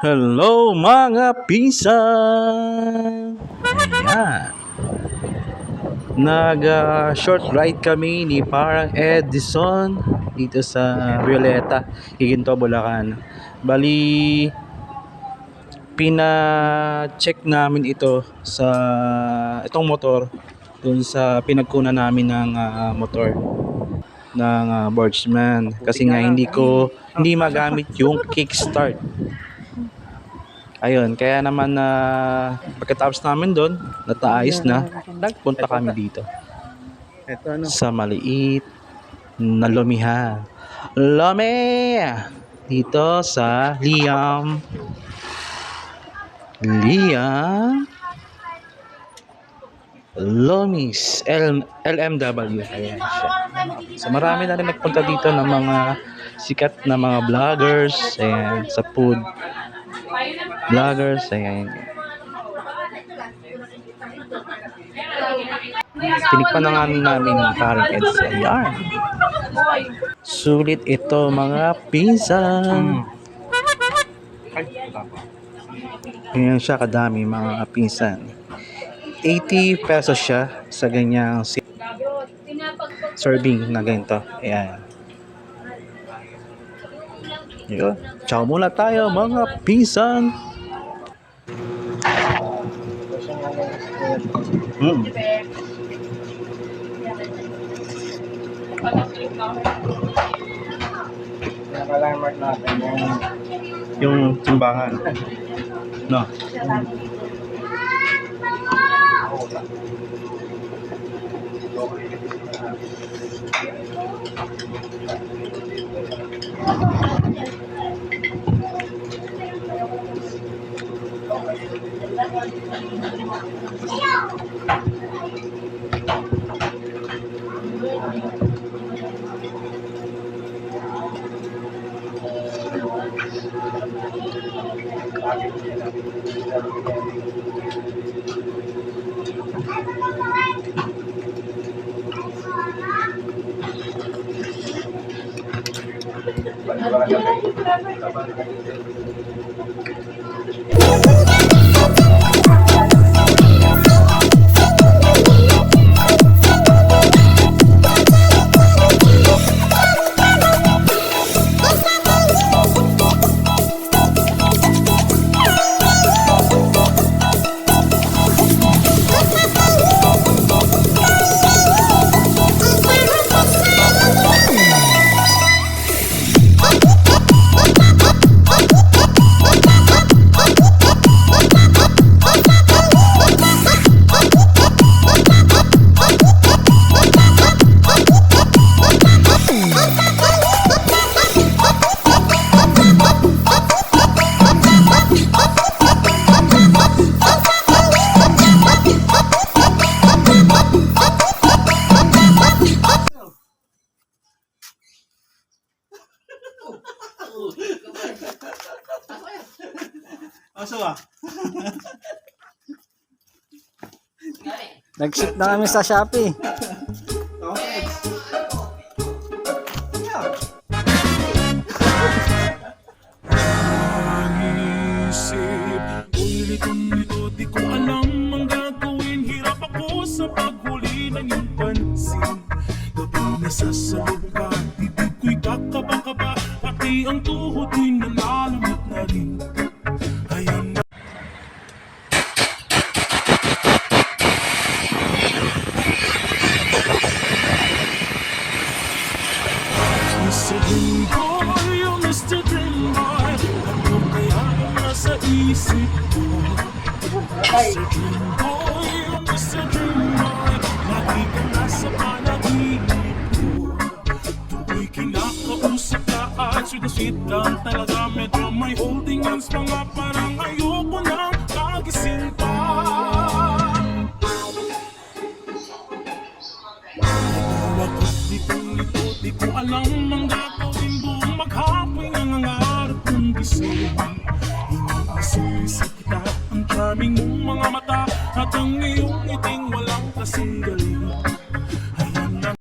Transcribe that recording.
Hello mga pinsan! Ayan. Short ride kami ni parang Edison dito sa Violeta, Higinto, Bulacan. Bali, pina-check namin ito sa itong motor dun sa pinagkunan namin ng motor ng Borgman kasi nga hindi magamit yung kickstart. Ayun, kaya naman pagkatapos namin doon, nataayos na, nagpunta kami dito sa maliit na Lumihan. Lome! Dito sa Liam Lomis LMW. Ayan siya. So marami na rin nagpunta dito ng mga sikat na mga vloggers and sa food vloggers. Ayan. Tinikpan na nga namin yung parang Edson. Ayan. Sulit ito mga pinsan. Ayan siya kadami mga pinsan. 80 pesos siya sa ganyang serving na ganito. Ayan. Yun. Ciao muna tayo mga pinsan. Nakalandmark natin Yung simbahan. No. Nag-ship na kami sa Shopee. Ulit-ulit di ko alam ang gagawin. Hirap ako sa paghuli ng iyong pansin. Kapag nasasalub ka, dibig ko'y kakaba-kaba, pati ang tuhod ko'y nalalamot na rin. Ayan na. Mr. Dream Boy, oh Mr. Dream Boy, ano kaya ang nasa isip ko? Mr. Dream Boy, oh Mr. Dream Boy, lagi ka nasa panaginip ko. Tukoy kinakausap ka at sweet na sweet lang talaga. Medyo may holding hands pa nga, parang ayoko nang magising pa. Ako't litong-lito, di ko alam ang gagawin. Buong maghapon ang nangarap kong gising. Iniisip kita, ang charming mong mga mata, at ang iyong ngiting walang kasing galing.